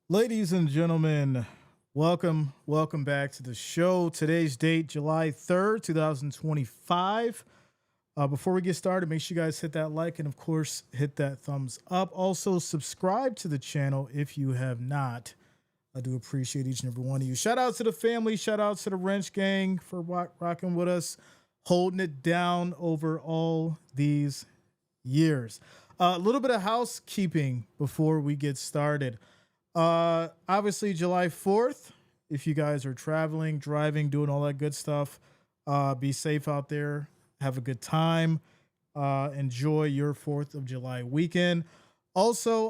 Ladies and gentlemen, welcome back to the show. Today's date, July 3rd, 2025. Before we get started, make sure you guys hit that like and, of course, hit that thumbs up. Also, subscribe to the channel if you have not. I do appreciate each and every one of you. Shout out to the family. Shout out to the Wrench Gang for rocking with us, holding it down over all these years. A little bit of housekeeping before we get started. Obviously July 4th, if you guys are traveling, driving, doing all that good stuff, be safe out there. Have a good time. Enjoy your 4th of July weekend. Also,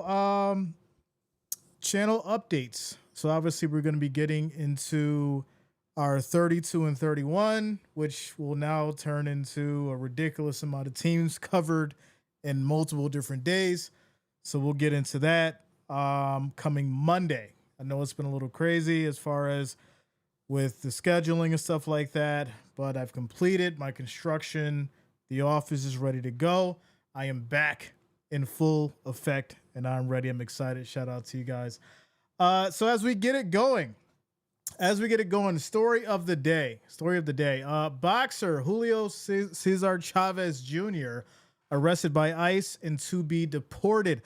channel updates. So obviously we're going to be getting into our 32 and 31, which will now turn into a ridiculous amount of teams covered in multiple different days. So we'll get into that coming Monday. I know it's been a little crazy as far as with the scheduling and stuff like that, but I've completed my construction. The office is ready to go. I am back in full effect and I'm ready. I'm excited. Shout out to you guys. So as we get it going, story of the day. Boxer Julio César Chávez Jr. arrested by ICE and to be deported.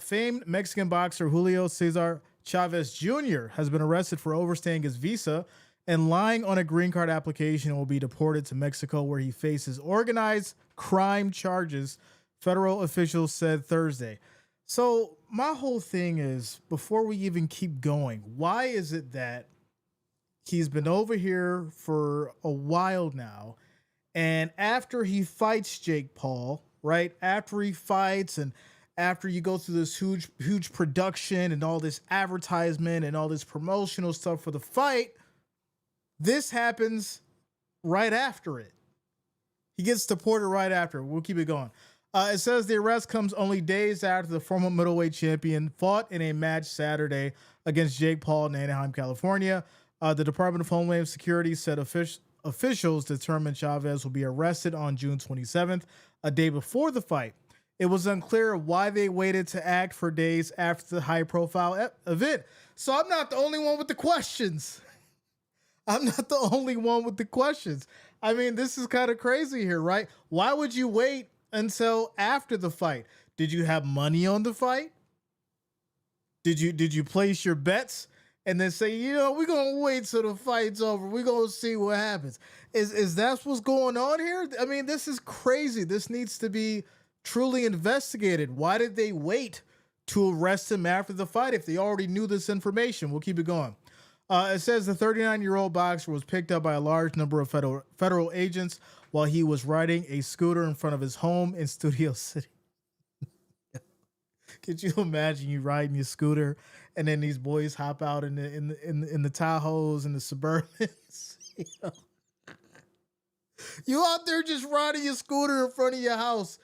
Famed Mexican boxer Julio César Chávez Jr. has been arrested for overstaying his visa and lying on a green card application and will be deported to Mexico, where he faces organized crime charges, federal officials said Thursday. So my whole thing is, before we even keep going, why is it that he's been over here for a while now, and after he fights Jake Paul, right? After he fights and after you go through this huge production and all this advertisement and all this promotional stuff for the fight, this happens right after it. He gets deported right after. We'll keep it going. It says the arrest comes only days after the former middleweight champion fought in a match Saturday against Jake Paul in Anaheim, California. The Department of Homeland Security said officials determined Chavez will be arrested on June 27th, a day before the fight. It was unclear why they waited to act for days after the high-profile event. So I'm not the only one with the questions. I mean, this is kind of crazy here, right? Why would you wait until after the fight? Did you have money on the fight? Did you place your bets and then say, we're gonna wait till the fight's over. We're gonna see what happens. Is that what's going on here? I mean, this is crazy. This needs to be truly investigated. Why did they wait to arrest him after the fight if they already knew this information? We'll keep it going. It says the 39-year-old boxer was picked up by a large number of federal agents while he was riding a scooter in front of his home in Studio City. Could you imagine you riding your scooter and then these boys hop out in the Tahoes and the Suburbans? You out there just riding your scooter in front of your house,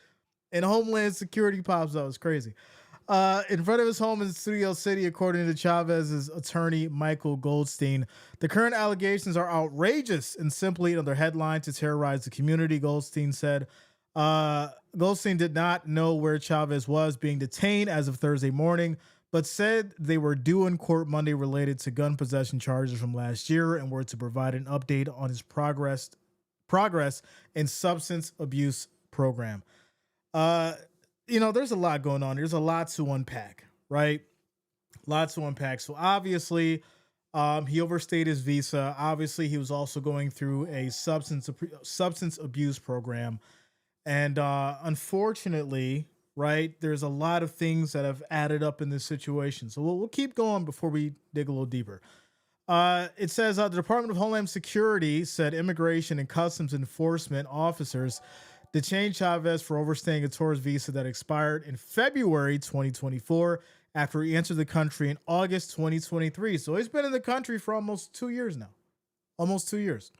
and Homeland Security pops out. It's crazy. In front of his home in Studio City, according to Chavez's attorney, Michael Goldstein. The current allegations are outrageous and simply another headline to terrorize the community, Goldstein said. Goldstein did not know where Chavez was being detained as of Thursday morning, but said they were due in court Monday related to gun possession charges from last year and were to provide an update on his progress in substance abuse program. There's a lot going on. There's a lot to unpack, right? Lots to unpack. So obviously, he overstayed his visa. Obviously, he was also going through a substance abuse program. And unfortunately, right, there's a lot of things that have added up in this situation. So we'll keep going before we dig a little deeper. It says the Department of Homeland Security said immigration and customs enforcement officers detained Chavez for overstaying a tourist visa that expired in February 2024 after he entered the country in August 2023. So he's been in the country for almost 2 years now. Almost 2 years.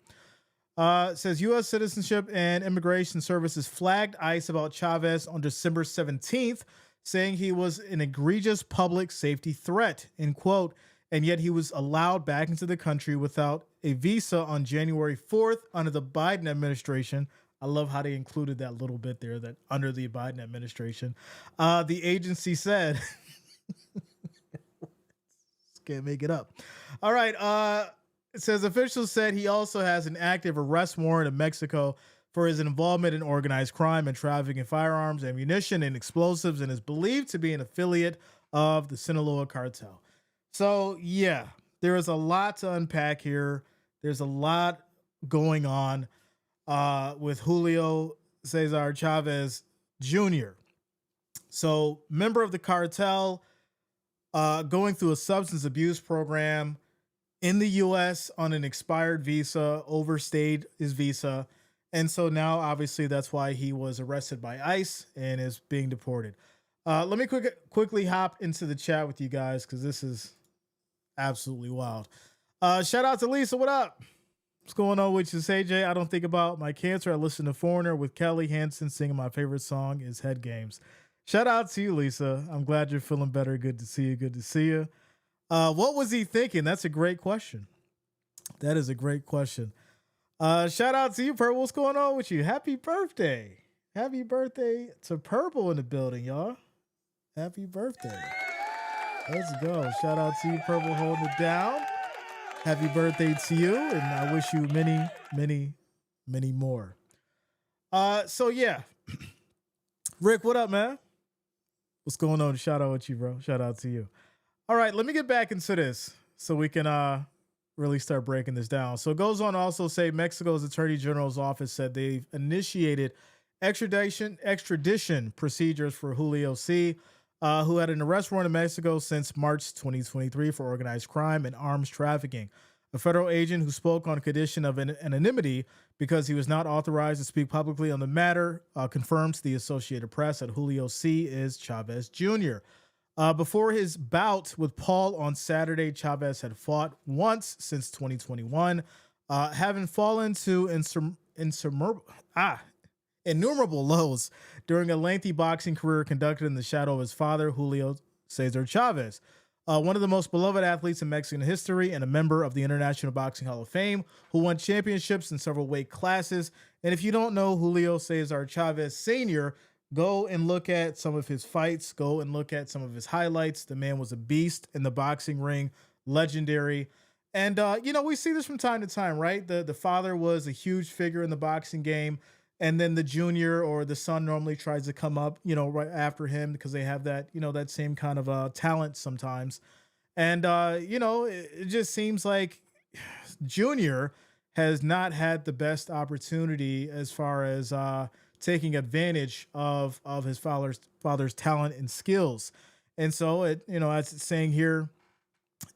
It says U.S. Citizenship and Immigration Services flagged ICE about Chavez on December 17th, saying he was an egregious public safety threat, end quote, and yet he was allowed back into the country without a visa on January 4th under the Biden administration. I love how they included that little bit there, that under the Biden administration. The agency said Can't make it up. All right. It says officials said he also has an active arrest warrant in Mexico for his involvement in organized crime and trafficking firearms, ammunition, and explosives, and is believed to be an affiliate of the Sinaloa cartel. So, yeah, there is a lot to unpack here. There's a lot going on with Julio César Chávez Jr. So, member of the cartel, going through a substance abuse program in the U.S. on an expired visa, overstayed his visa. And so now, obviously, that's why he was arrested by ICE and is being deported. Let me quickly hop into the chat with you guys because this is absolutely wild. Shout out to Lisa. What up? What's going on with you, AJ? I don't think about my cancer. I listen to Foreigner with Kelly Hansen singing my favorite song is Head Games. Shout out to you, Lisa. I'm glad you're feeling better. Good to see you. Good to see you. What was he thinking? That's a great question. That is a great question. Shout out to you, Purple. What's going on with you? Happy birthday. Happy birthday to Purple in the building, y'all. Happy birthday. Let's go. Shout out to you, Purple, holding it down. Happy birthday to you, and I wish you many, many, many more. So yeah. Rick, what up, man? What's going on? Shout out with you, bro. Shout out to you. All right, let me get back into this so we can really start breaking this down. So it goes on to also say Mexico's Attorney General's office said they've initiated extradition procedures for Julio C., who had an arrest warrant in Mexico since March 2023 for organized crime and arms trafficking. A federal agent who spoke on condition of anonymity because he was not authorized to speak publicly on the matter confirms to the Associated Press that Julio C. is Chavez Jr. Before his bout with Paul on Saturday, Chavez had fought once since 2021, having fallen to innumerable lows during a lengthy boxing career conducted in the shadow of his father, Julio César Chávez, one of the most beloved athletes in Mexican history and a member of the International Boxing Hall of Fame, who won championships in several weight classes. And if you don't know Julio César Chávez Sr., go and look at some of his fights. Go and look at some of his highlights. The man was a beast in the boxing ring, legendary. And, we see this from time to time, right? The father was a huge figure in the boxing game. And then the junior or the son normally tries to come up, right after him because they have that, that same kind of talent sometimes. And, it just seems like Junior has not had the best opportunity as far as taking advantage of his father's talent and skills. And so as it's saying here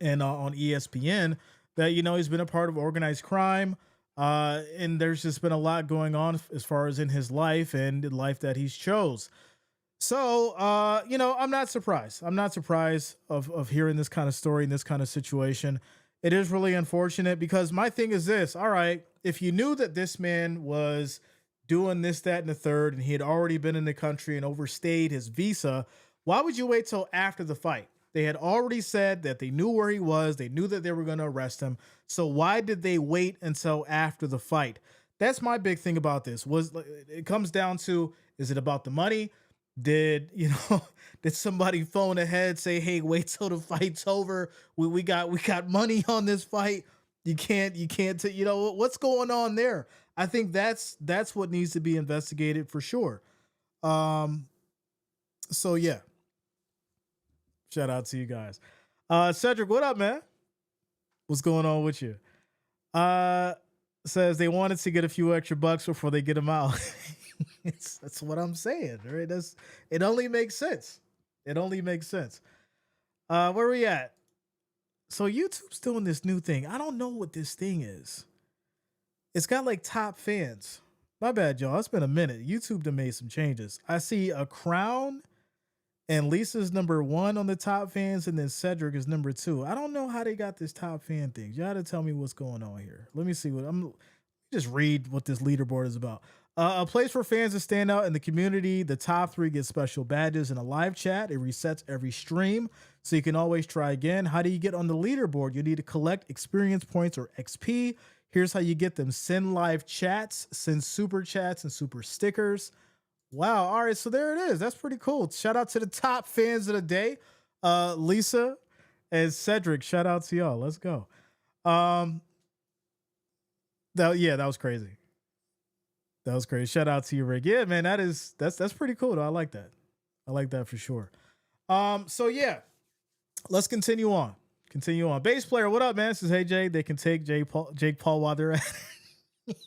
and on ESPN that, he's been a part of organized crime. And there's just been a lot going on as far as in his life and the life that he's chose. So, I'm not surprised. I'm not surprised of hearing this kind of story and this kind of situation. It is really unfortunate because my thing is this. All right, if you knew that this man was doing this, that, and the third, and he had already been in the country and overstayed his visa, why would you wait till after the fight? They had already said that they knew where he was. They knew that they were going to arrest him. So why did they wait until after the fight? That's my big thing about this. It comes down to, is it about the money? Did somebody phone ahead say, hey, wait till the fight's over. We got money on this fight. You can't, what's going on there? I think that's what needs to be investigated for sure. So yeah. Shout out to you guys. Cedric, what up, man? What's going on with you? Says they wanted to get a few extra bucks before they get him out. That's what I'm saying. Right? It only makes sense. It only makes sense. Where are we at? So YouTube's doing this new thing. I don't know what this thing is. It's got like top fans. My bad, y'all. It's been a minute. YouTube done made some changes. I see a crown. And Lisa's number 1 on the top fans, and then Cedric is number 2. I don't know how they got this top fan thing. You got to tell me what's going on here. Let me see just read what this leaderboard is about. A place for fans to stand out in the community. The top 3 get special badges in a live chat. It resets every stream, so you can always try again. How do you get on the leaderboard? You need to collect experience points or XP. Here's how you get them. Send live chats, send super chats and super stickers. Wow. All right. So there it is. That's pretty cool. Shout out to the top fans of the day, Lisa And Cedric, shout out to y'all. Let's go. Um, that was crazy. That was crazy. Shout out to you, Rick. Yeah, man, that's pretty cool though. I like that. I like that for sure. So yeah, let's continue on. Continue on. Bass player, what up, man? This is Hey Jay. They can take Jake Paul while they're at it.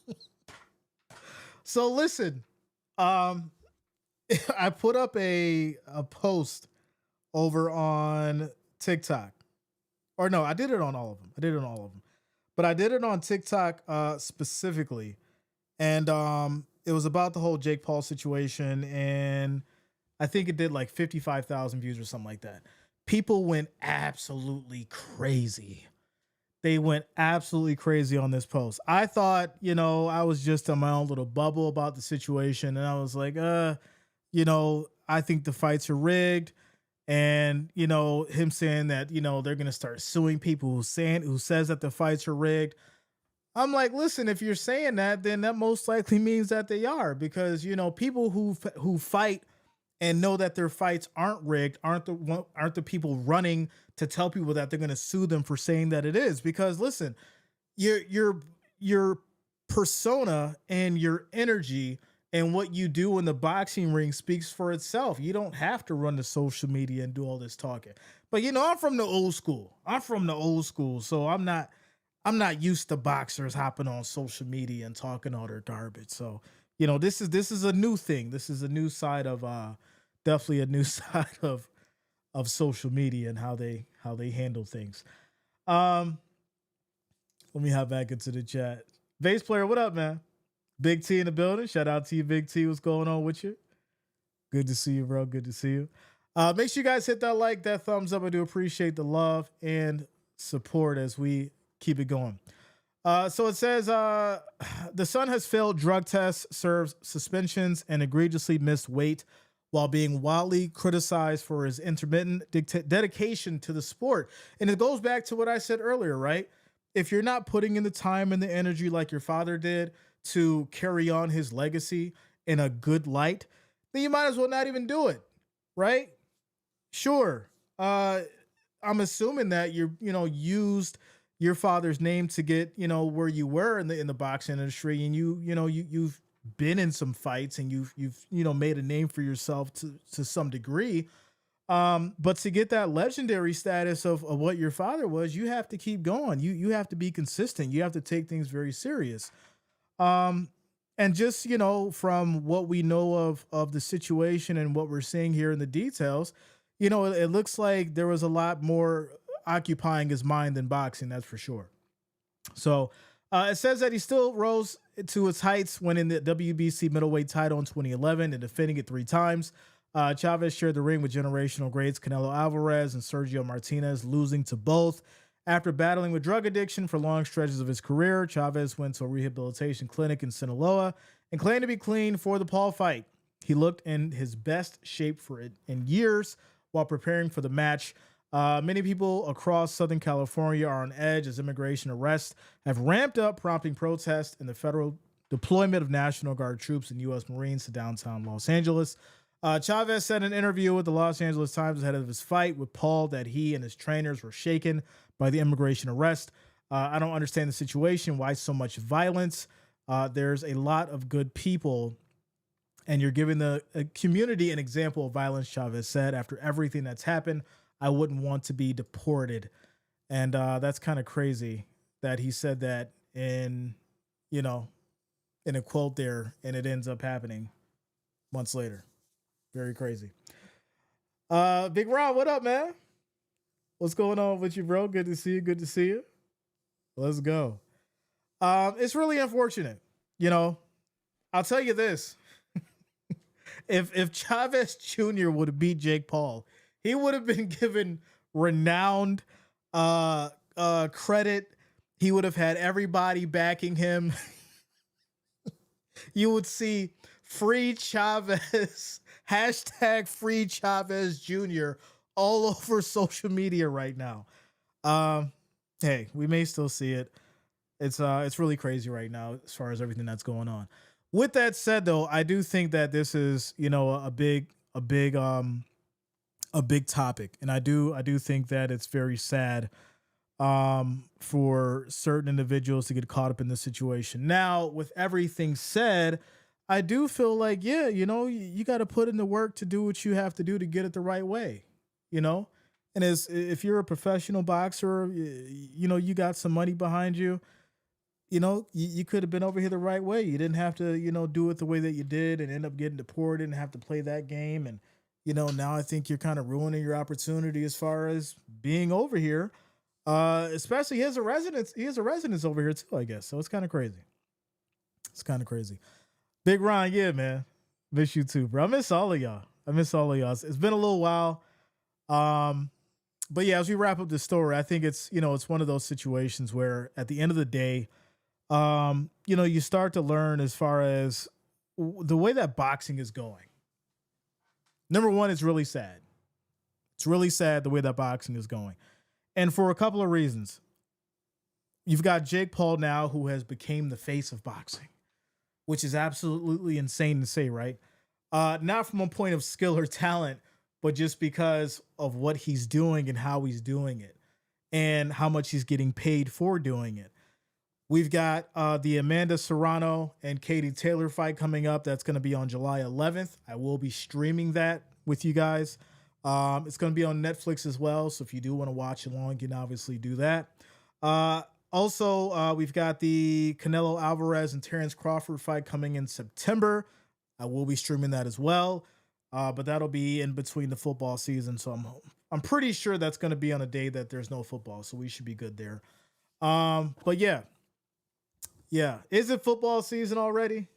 So listen, um, I put up a post over on TikTok. Or no, I did it on all of them. I did it on all of them. But I did it on TikTok specifically. And it was about the whole Jake Paul situation. And I think it did like 55,000 views or something like that. People went absolutely crazy. They went absolutely crazy on this post. I thought, I was just in my own little bubble about the situation. And I was like, I think the fights are rigged. And, him saying that, they're going to start suing people who says that the fights are rigged. I'm like, listen, if you're saying that, then that most likely means that they are, because, people who fight and know that their fights aren't rigged aren't the people running to tell people that they're going to sue them for saying that it is. Because listen, your persona and your energy and what you do in the boxing ring speaks for itself. You don't have to run to social media and do all this talking. But I'm from the old school. So I'm not used to boxers hopping on social media and talking all their garbage. So, this is a new thing. This is a new side of definitely a new side of social media and how they handle things. Let me hop back into the chat. Bass player, what up, man? Big T in the building. Shout out to you, Big T. What's going on with you? Good to see you, bro. Good to see you. Make sure you guys hit that like, that thumbs up. I do appreciate the love and support as we keep it going. So it says the son has failed drug tests, serves suspensions, and egregiously missed weight while being wildly criticized for his intermittent dedication to the sport. And it goes back to what I said earlier, right? If you're not putting in the time and the energy like your father did to carry on his legacy in a good light, then you might as well not even do it, right? Sure. I'm assuming that used your father's name to get, where you were in the boxing industry, and you've been in some fights and you've made a name for yourself to some degree. But to get that legendary status of what your father was, you have to keep going. You have to be consistent. You have to take things very serious. And just, from what we know of the situation and what we're seeing here in the details, it looks like there was a lot more occupying his mind than boxing, that's for sure. So it says that he still rose to its heights, winning the WBC middleweight title in 2011 and defending it 3 times. Chavez shared the ring with generational greats Canelo Alvarez and Sergio Martinez, losing to both. After battling with drug addiction for long stretches of his career, Chavez went to a rehabilitation clinic in Sinaloa and claimed to be clean for the Paul fight. He looked in his best shape for it in years while preparing for the match. Many people across Southern California are on edge as immigration arrests have ramped up, prompting protests and the federal deployment of National Guard troops and U.S. Marines to downtown Los Angeles. Chavez said in an interview with the Los Angeles Times ahead of his fight with Paul that he and his trainers were shaken by the immigration arrest. I don't understand the situation. Why so much violence? There's a lot of good people, and you're giving the community an example of violence, Chavez said. After everything that's happened, I wouldn't want to be deported. And that's kind of crazy that he said that in a quote there, and it ends up happening months later. Very crazy. Big Rob, what up, man? What's going on with you, bro? Good to see you. Good to see you. Let's go. It's really unfortunate. I'll tell you this. If Chavez Jr. would have beat Jake Paul, he would have been given renowned credit. He would have had everybody backing him. You would see free Chavez, hashtag free Chavez Jr. all over social media right now. Hey, we may still see it. It's really crazy right now as far as everything that's going on. With that said, though, I do think that this is, a big a big topic, and I do think that it's very sad for certain individuals to get caught up in this situation. Now, with everything said, I do feel like, yeah, you got to put in the work to do what you have to do to get it the right way, you know? And as if you're a professional boxer, you got some money behind you, you could have been over here the right way. You didn't have to, do it the way that you did and end up getting deported and have to play that game. And, now I think you're kind of ruining your opportunity as far as being over here. Especially he has a residence over here too, I guess. So it's kind of crazy. It's kind of crazy. Big Ron, yeah, man. Miss you too, bro. I miss all of y'all. It's been a little while. Um, but yeah, as we wrap up the story, I think it's one of those situations where at the end of the day, you start to learn as far as the way that boxing is going. Number one, it's really sad. It's really sad the way that boxing is going. And for a couple of reasons. You've got Jake Paul now, who has become the face of boxing, which is absolutely insane to say, right? Not from a point of skill or talent, but just because of what he's doing and how he's doing it and how much he's getting paid for doing it. We've got the Amanda Serrano and Katie Taylor fight coming up. That's going to be on July 11th. I will be streaming that with you guys. It's going to be on Netflix as well. So if you do want to watch along, you can obviously do that. Also, we've got the Canelo Alvarez and Terrence Crawford fight coming in September. I will be streaming that as well. But that'll be in between the football season. So I'm pretty sure that's going to be on a day that there's no football. So we should be good there. But yeah. Yeah. Is it football season already?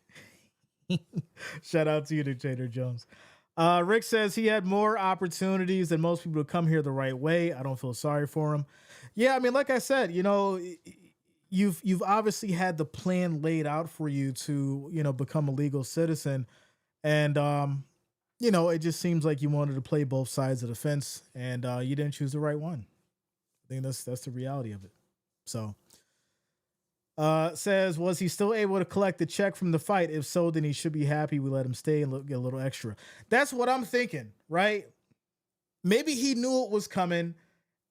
Shout out to you, Dictator Jones. Rick says he had more opportunities than most people to come here the right way. I don't feel sorry for him. Yeah, I mean, like I said, you've obviously had the plan laid out for you to, become a legal citizen. And it just seems like you wanted to play both sides of the fence and you didn't choose the right one. I think that's the reality of it. So says, was he still able to collect the check from the fight? If so, then he should be happy we let him stay and get a little extra. That's what I'm thinking, right? Maybe he knew it was coming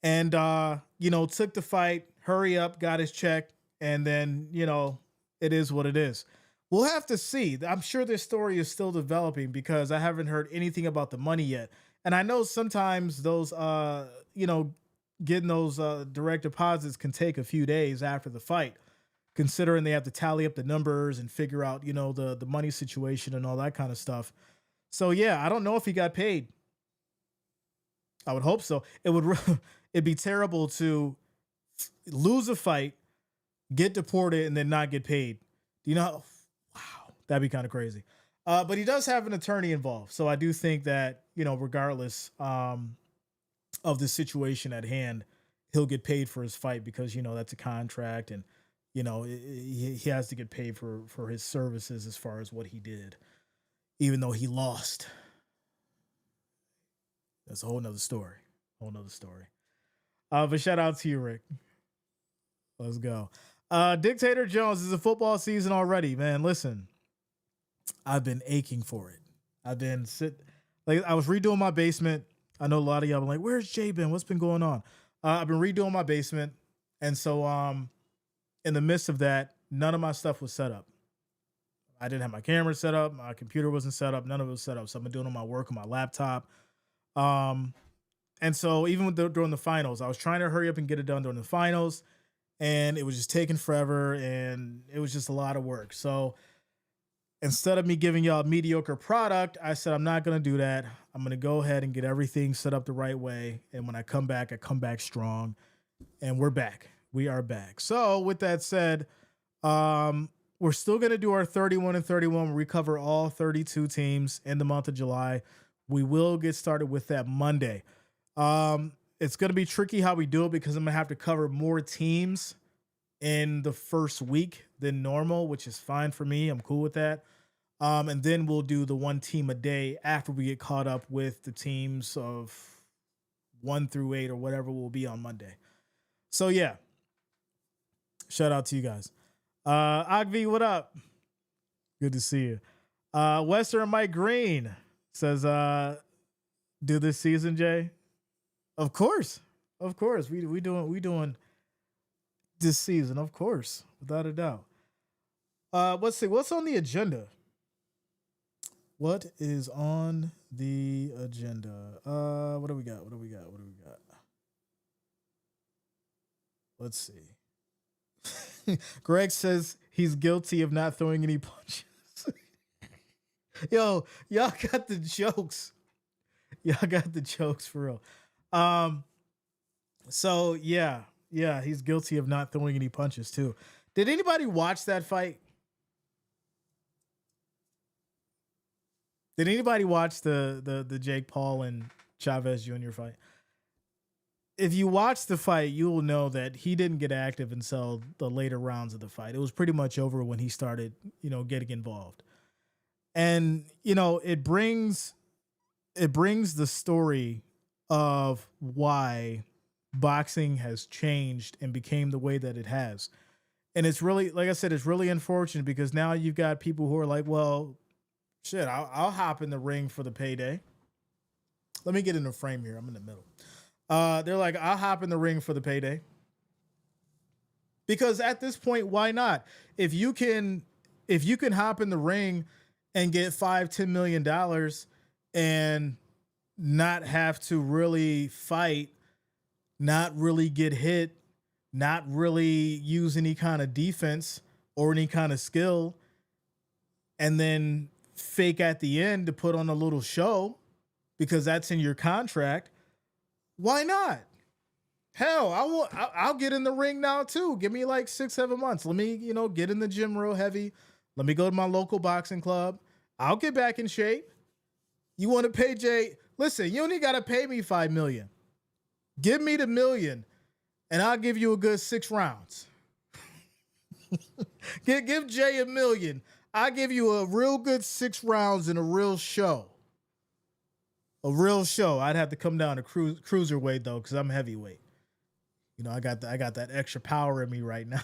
and, took the fight, hurry up, got his check, and then, it is what it is. We'll have to see. I'm sure this story is still developing because I haven't heard anything about the money yet. And I know sometimes those, getting those direct deposits can take a few days after the fight, considering they have to tally up the numbers and figure out, the money situation and all that kind of stuff. So yeah, I don't know if he got paid. I would hope so. It'd be terrible to lose a fight, get deported, and then not get paid. Do you know? Wow, that'd be kind of crazy. But he does have an attorney involved, so I do think that regardless of the situation at hand, he'll get paid for his fight because that's a contract and. He has to get paid for his services as far as what he did, even though he lost. That's a whole nother story. But shout out to you, Rick. Let's go. Dictator Jones, is a football season already, man. Listen, I've been aching for it. I was redoing my basement. I know a lot of y'all been like, where's Jay been? What's been going on? I've been redoing my basement. And so, in the midst of that, none of my stuff was set up. I didn't have my camera set up. My computer wasn't set up. None of it was set up. So I've been doing all my work on my laptop. And so even during the finals, I was trying to hurry up and get it done during the finals. And it was just taking forever. And it was just a lot of work. So instead of me giving y'all a mediocre product, I said, I'm not going to do that. I'm going to go ahead and get everything set up the right way. And when I come back strong. And we're back. We are back. So with that said, we're still going to do our 31 and 31. We cover all 32 teams in the month of July. We will get started with that Monday. It's going to be tricky how we do it because I'm going to have to cover more teams in the first week than normal, which is fine for me. I'm cool with that. And then we'll do the one team a day after we get caught up with the teams of 1 through 8 or whatever will be on Monday. So yeah. Shout out to you guys. Agvi, what up? Good to see you. Western Mike Green says, do this season, Jay? Of course, of course. We doing this season, of course, without a doubt. Let's see what's on the agenda. What is on the agenda? What do we got? What do we got? What do we got? Let's see. Greg says he's guilty of not throwing any punches. Yo, y'all got the jokes. Y'all got the jokes for real. Um, so yeah, he's guilty of not throwing any punches too. Did anybody watch that fight? Did anybody watch the Jake Paul and Chavez Jr. fight? If you watch the fight, you will know that he didn't get active until the later rounds of the fight. It was pretty much over when he started, getting involved. And it brings the story of why boxing has changed and became the way that it has. And it's really, like I said, it's really unfortunate because now you've got people who are like, well, shit, I'll hop in the ring for the payday. Let me get in the frame here. I'm in the middle. They're like, I'll hop in the ring for the payday. Because at this point, why not? If you can hop in the ring and get $5-10 million and not have to really fight, not really get hit, not really use any kind of defense or any kind of skill, and then fake at the end to put on a little show because that's in your contract. Why not? Hell, I'll get in the ring now too. Give me like 6-7 months. Let me, get in the gym real heavy. Let me go to my local boxing club. I'll get back in shape. You want to pay Jay? Listen, you only got to pay me $5 million. Give me the $1 million and I'll give you a good 6 rounds. Give Jay $1 million. I'll give you a real good 6 rounds in a real show. A real show. I'd have to come down to cruiserweight though, because I'm heavyweight. I got that extra power in me right now.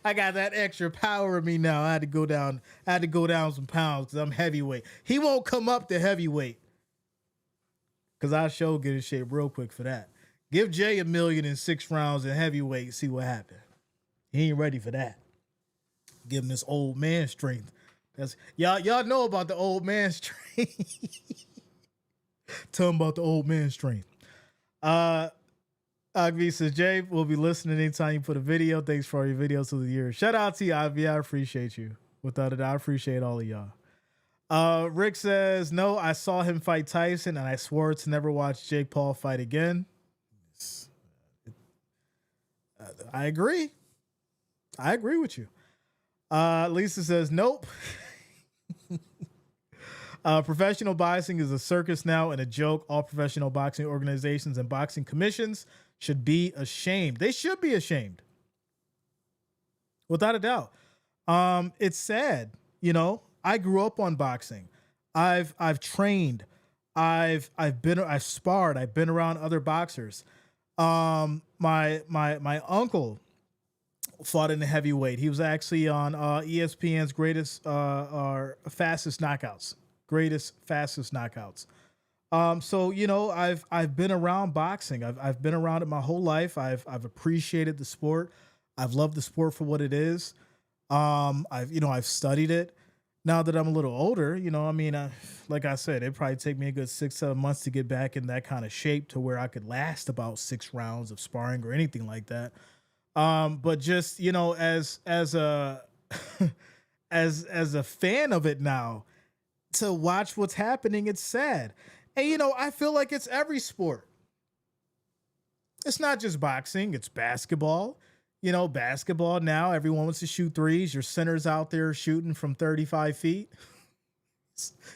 I got that extra power in me now. I had to go down some pounds because I'm heavyweight. He won't come up to heavyweight because I sure get in shape real quick for that. Give Jay $1 million in 6 rounds in heavyweight. See what happens. He ain't ready for that. Give him this old man strength. That's y'all know about the old man strength. Tell him about the old man strength. Agvi says, Jay, we'll be listening anytime you put a video. Thanks for all your videos through the years. Shout out to you, Agvi. I appreciate you. Without a doubt, I appreciate all of y'all. Rick says, no, I saw him fight Tyson, and I swore to never watch Jake Paul fight again. I agree. I agree with you. Lisa says, nope. Professional boxing is a circus now and a joke. All professional boxing organizations and boxing commissions should be ashamed. They should be ashamed. Without a doubt. It's sad. I grew up on boxing. I've trained. I've sparred. I've been around other boxers. My uncle fought in the heavyweight. He was actually on ESPN's fastest knockouts. So I've been around boxing. I've been around it my whole life. I've appreciated the sport. I've loved the sport for what it is. I've studied it. Now that I'm a little older, like I said, it'd probably take me a good 6-7 months to get back in that kind of shape to where I could last about 6 rounds of sparring or anything like that. But just, as a as a fan of it now, to watch what's happening, it's sad. And I feel like it's every sport. It's not just boxing, it's basketball. Basketball now, everyone wants to shoot threes. Your center's out there shooting from 35 feet.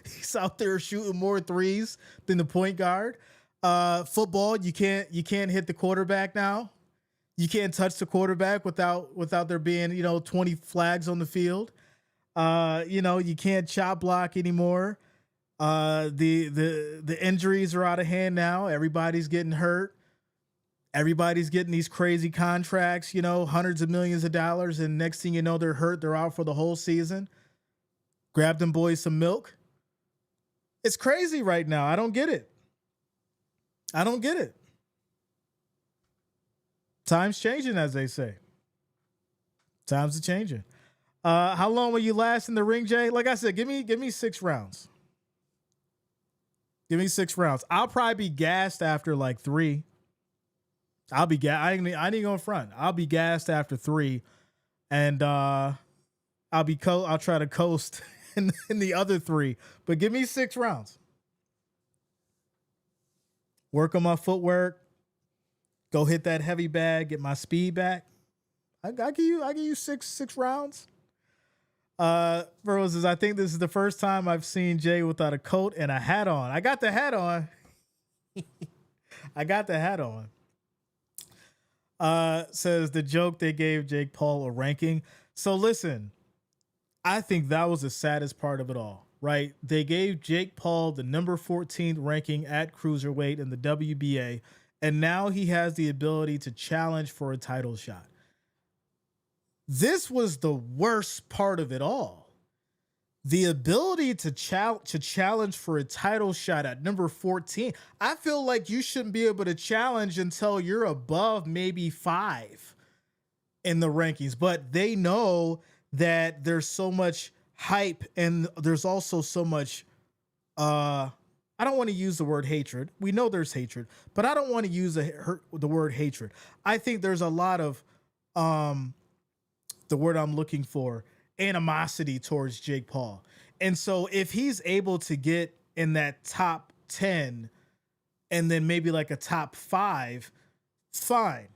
He's out there shooting more threes than the point guard. Football, you can't hit the quarterback now. You can't touch the quarterback without there being 20 flags on the field. You can't chop block anymore. The injuries are out of hand now. Everybody's getting hurt. Everybody's getting these crazy contracts, hundreds of millions of dollars, and next thing you know, they're hurt. They're out for the whole season. Grab them boys some milk. It's crazy right now. I don't get it. I don't get it. Time's changing, as they say. Times are changing. How long will you last in the ring, Jay? Like I said, give me 6 rounds. Give me 6 rounds. I'll probably be gassed after like 3. I'll be I ain't going front. I'll be gassed after 3, and I'll try to coast in the other 3. But give me 6 rounds. Work on my footwork. Go hit that heavy bag. Get my speed back. I give you six rounds. Burrows says, I think this is the first time I've seen Jay without a coat and a hat on. I got the hat on. I got the hat on. Says the joke they gave Jake Paul a ranking. So listen, I think that was the saddest part of it all, right? They gave Jake Paul the number 14th ranking at cruiserweight in the WBA, and now he has the ability to challenge for a title shot. This was the worst part of it all. The ability to challenge for a title shot at number 14. I feel like you shouldn't be able to challenge until you're above maybe 5 in the rankings. But they know that there's so much hype and there's also so much, I don't want to use the word hatred. We know there's hatred, but I don't want to use the word hatred. I think there's a lot of, the word I'm looking for, animosity towards Jake Paul. And so if he's able to get in that top 10 and then maybe like a top 5, fine,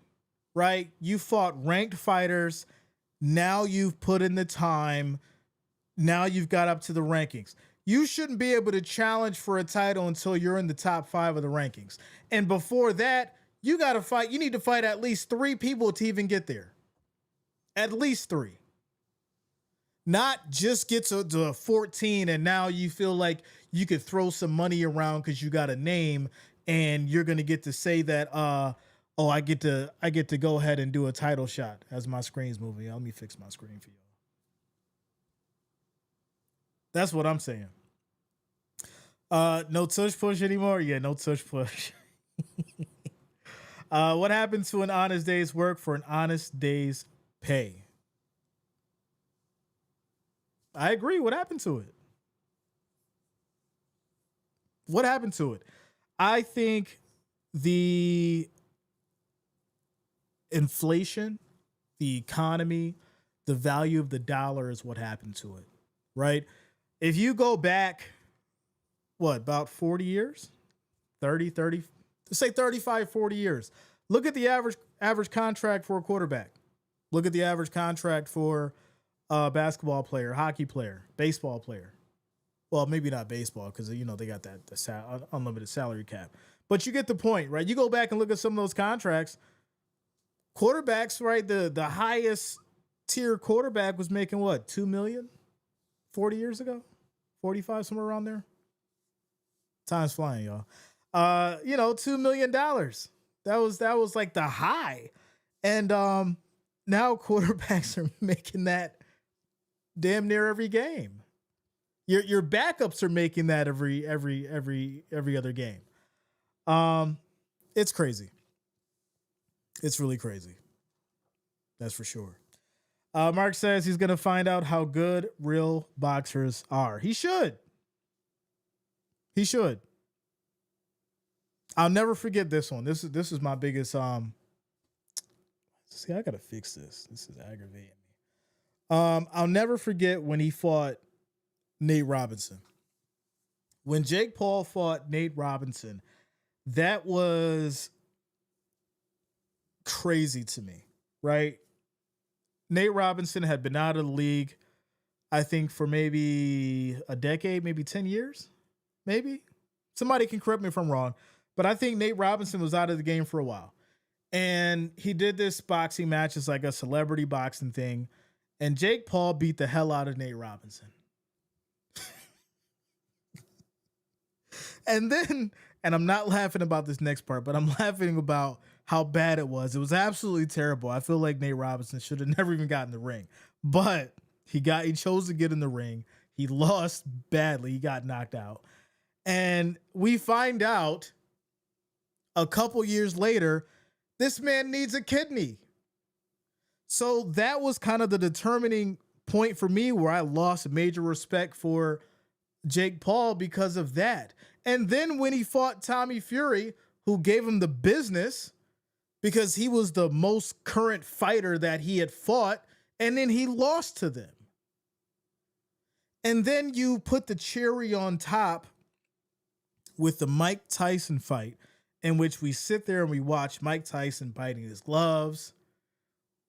right? You fought ranked fighters. Now you've put in the time. Now you've got up to the rankings. You shouldn't be able to challenge for a title until you're in the top 5 of the rankings. And before that, you got to fight. You need to fight at least 3 people to even get there. At least 3. Not just get to 14 and now you feel like you could throw some money around because you got a name and you're gonna get to say that I get to go ahead and do a title shot as my screen's moving. Let me fix my screen for you. That's what I'm saying. No tush push anymore? Yeah, no tush push. What happened to an honest day's work for an honest day's pay? I agree. What happened to it? What happened to it? I think the inflation, the economy, the value of the dollar is what happened to it, right? If you go back, about 40 years? 30, let's say 35, 40 years. Look at the average contract for a quarterback. Look at the average contract for a basketball player, hockey player, baseball player. Well, maybe not baseball because, they got that unlimited salary cap. But you get the point, right? You go back and look at some of those contracts. Quarterbacks, right? The highest tier quarterback was making what? $2 million 40 years ago? 45, somewhere around there? Time's flying, y'all. $2 million. That was like the high. And now quarterbacks are making that damn near every game. Your backups are making that every other game. It's crazy. It's really crazy. That's for sure. Mark says he's gonna find out how good real boxers are. He should. He should. I'll never forget this one. This is my biggest see, I gotta fix this. This is aggravating me. I'll never forget when he fought Nate Robinson. When Jake Paul fought Nate Robinson, that was crazy to me, right? Nate Robinson had been out of the league, I think, for maybe a decade, maybe 10 years, maybe. Somebody can correct me if I'm wrong, but I think Nate Robinson was out of the game for a while. And he did this boxing match. It's like a celebrity boxing thing. And Jake Paul beat the hell out of Nate Robinson. And I'm not laughing about this next part, but I'm laughing about how bad it was. It was absolutely terrible. I feel like Nate Robinson should have never even gotten in the ring. But he chose to get in the ring. He lost badly. He got knocked out. And we find out a couple years later, this man needs a kidney. So that was kind of the determining point for me where I lost major respect for Jake Paul because of that. And then when he fought Tommy Fury, who gave him the business because he was the most current fighter that he had fought, and then he lost to them. And then you put the cherry on top with the Mike Tyson fight, in which we sit there and we watch Mike Tyson biting his gloves.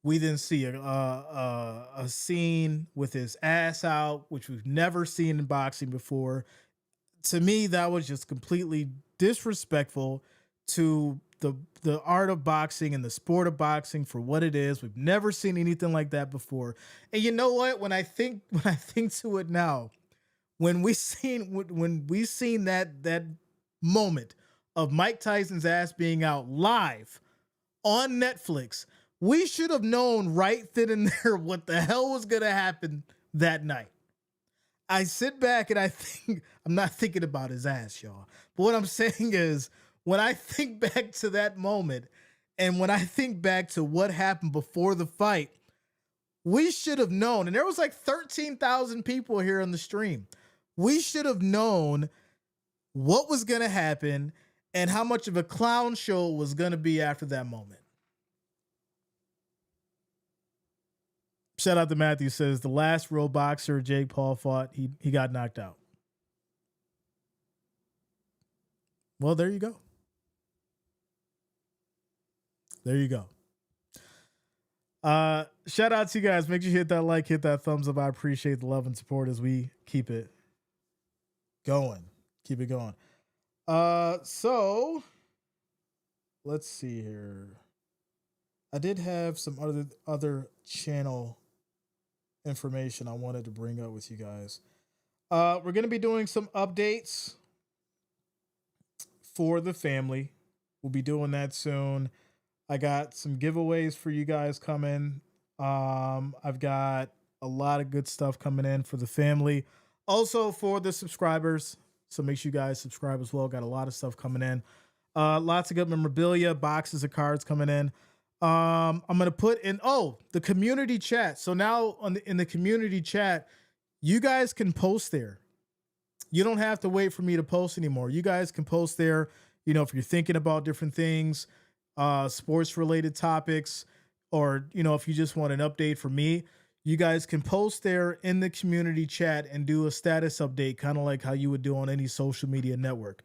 We then see a scene with his ass out, which we've never seen in boxing before. To me, that was just completely disrespectful to the art of boxing and the sport of boxing for what it is. We've never seen anything like that before. And you know what? When I think to it now, when we seen that moment of Mike Tyson's ass being out live on Netflix, we should have known right then and there what the hell was going to happen that night. I sit back and I think, I'm not thinking about his ass, y'all. But what I'm saying is, when I think back to that moment and when I think back to what happened before the fight, we should have known. And there was like 13,000 people here on the stream. We should have known what was going to happen and how much of a clown show it was going to be after that moment. Shout out to Matthew, says the last real boxer Jake Paul fought, he got knocked out. Well, there you go. There you go. Shout out to you guys. Make sure you hit that like, hit that thumbs up. I appreciate the love and support as we keep it going. Keep it going. So let's see here. I did have some other channel information I wanted to bring up with you guys. We're going to be doing some updates for the family. We'll be doing that soon. I got some giveaways for you guys coming. I've got a lot of good stuff coming in for the family. Also for the subscribers. So make sure you guys subscribe as well. Got a lot of stuff coming in. Lots of good memorabilia, boxes of cards coming in. I'm going to put in, the community chat. So now in the community chat, you guys can post there. You don't have to wait for me to post anymore. You guys can post there, if you're thinking about different things, sports related topics, or, if you just want an update from me, you guys can post there in the community chat and do a status update, kind of like how you would do on any social media network.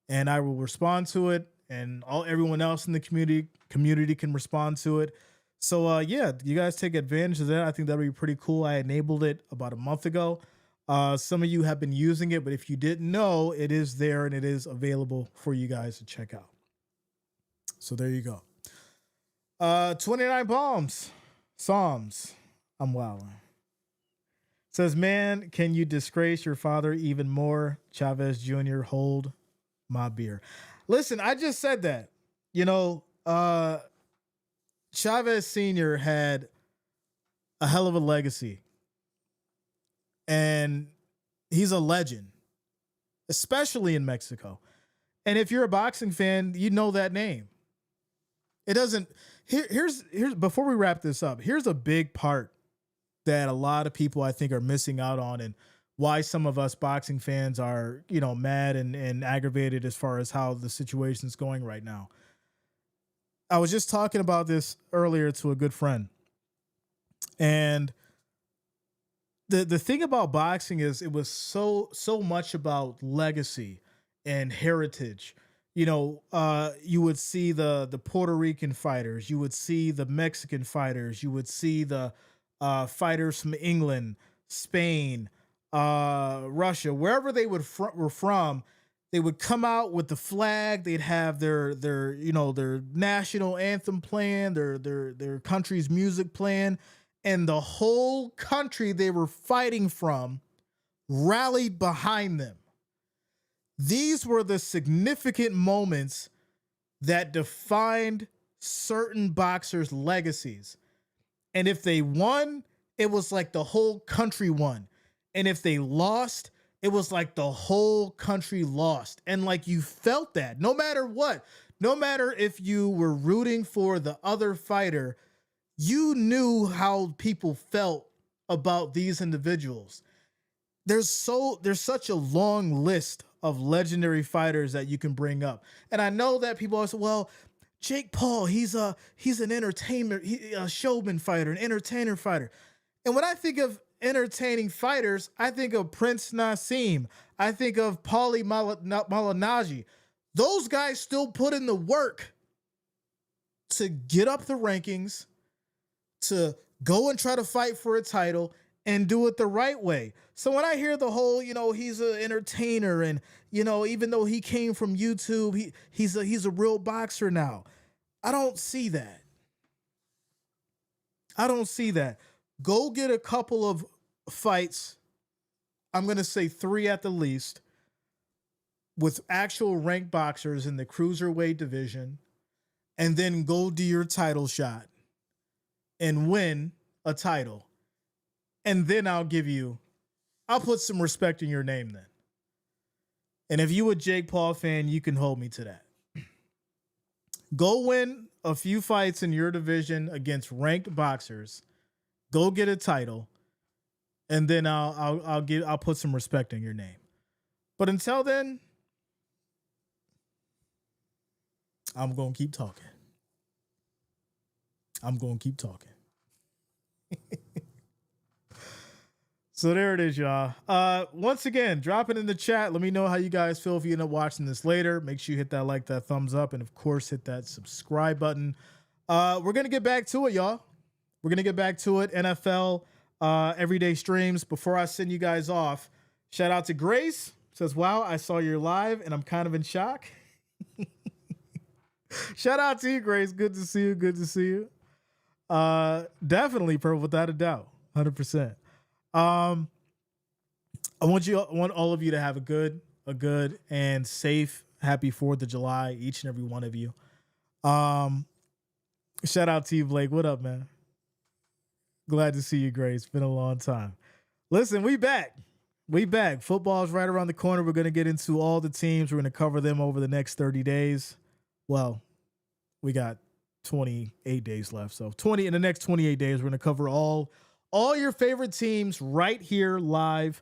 And I will respond to it, and everyone else in the community can respond to it. So yeah, you guys take advantage of that. I think that'll be pretty cool. I enabled it about a month ago. Some of you have been using it, but if you didn't know, it is there and it is available for you guys to check out. So there you go. 29 Palms, Psalms. I'm wowing. Says, man, can you disgrace your father even more? Chavez Jr., hold my beer. Listen, I just said that. Chavez Sr. had a hell of a legacy. And he's a legend, especially in Mexico. And if you're a boxing fan, you know that name. It doesn't. Here's before we wrap this up, here's a big part that a lot of people I think are missing out on, and why some of us boxing fans are, mad and aggravated as far as how the situation's going right now. I was just talking about this earlier to a good friend. And the thing about boxing is it was so much about legacy and heritage. You would see the Puerto Rican fighters, you would see the Mexican fighters, you would see the fighters from England, Spain, Russia, wherever they were from. They would come out with the flag. They'd have their national anthem playing, their country's music playing, and the whole country they were fighting from rallied behind them. These were the significant moments that defined certain boxers' legacies. And if they won, it was like the whole country won. And if they lost, it was like the whole country lost. And like you felt that no matter what, no matter if you were rooting for the other fighter, you knew how people felt about these individuals. There's such a long list of legendary fighters that you can bring up. And I know that people always say, well, Jake Paul, he's an entertainer, a showman fighter, an entertainer fighter. And when I think of entertaining fighters, I think of Prince Nassim. I think of Paulie Malignaggi. Those guys still put in the work to get up the rankings, to go and try to fight for a title and do it the right way. So when I hear the whole, he's an entertainer and, even though he came from YouTube, he's a real boxer now. I don't see that. I don't see that. Go get a couple of fights. I'm going to say 3 at the least with actual ranked boxers in the cruiserweight division, and then go do your title shot and win a title. And then I'll put some respect in your name then. And if you a Jake Paul fan, you can hold me to that. Go win a few fights in your division against ranked boxers. Go get a title, and then I'll put some respect in your name. But until then, I'm gonna keep talking. So there it is, y'all. Once again, drop it in the chat. Let me know how you guys feel if you end up watching this later. Make sure you hit that like, that thumbs up, and of course, hit that subscribe button. We're going to get back to it, y'all. We're going to get back to it. NFL everyday streams. Before I send you guys off, shout out to Grace. Says, wow, I saw your live, and I'm kind of in shock. Shout out to you, Grace. Good to see you. Good to see you. Definitely, Purple, without a doubt. 100%. I want all of you to have a good and safe, happy 4th of July, each and every one of you. Shout out to you, Blake. What up, man? Glad to see you, Grace. Been a long time. Listen, we back. Football's right around the corner. We're going to get into all the teams. We're going to cover them over the next 30 days. Well, we got 28 days left. So in the next 28 days, we're going to cover all your favorite teams right here live.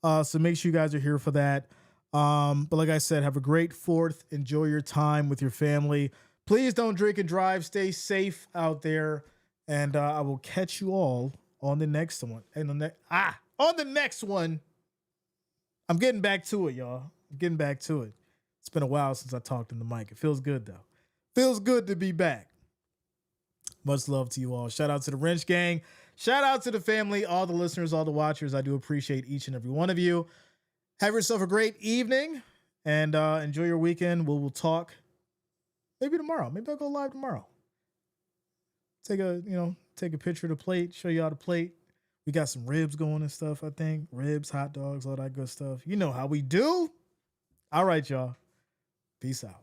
So make sure you guys are here for that. But like I said, have a great 4th. Enjoy your time with your family. Please don't drink and drive. Stay safe out there. And I will catch you all on the next one. On the next one. I'm getting back to it, y'all. It's been a while since I talked in the mic. It feels good, though. Feels good to be back. Much love to you all. Shout out to the Wrench Gang. Shout out to the family, all the listeners, all the watchers. I do appreciate each and every one of you. Have yourself a great evening and enjoy your weekend. We'll talk maybe tomorrow. Maybe I'll go live tomorrow. Take a picture of the plate, show you all the plate. We got some ribs going and stuff, I think. Ribs, hot dogs, all that good stuff. You know how we do. All right, y'all. Peace out.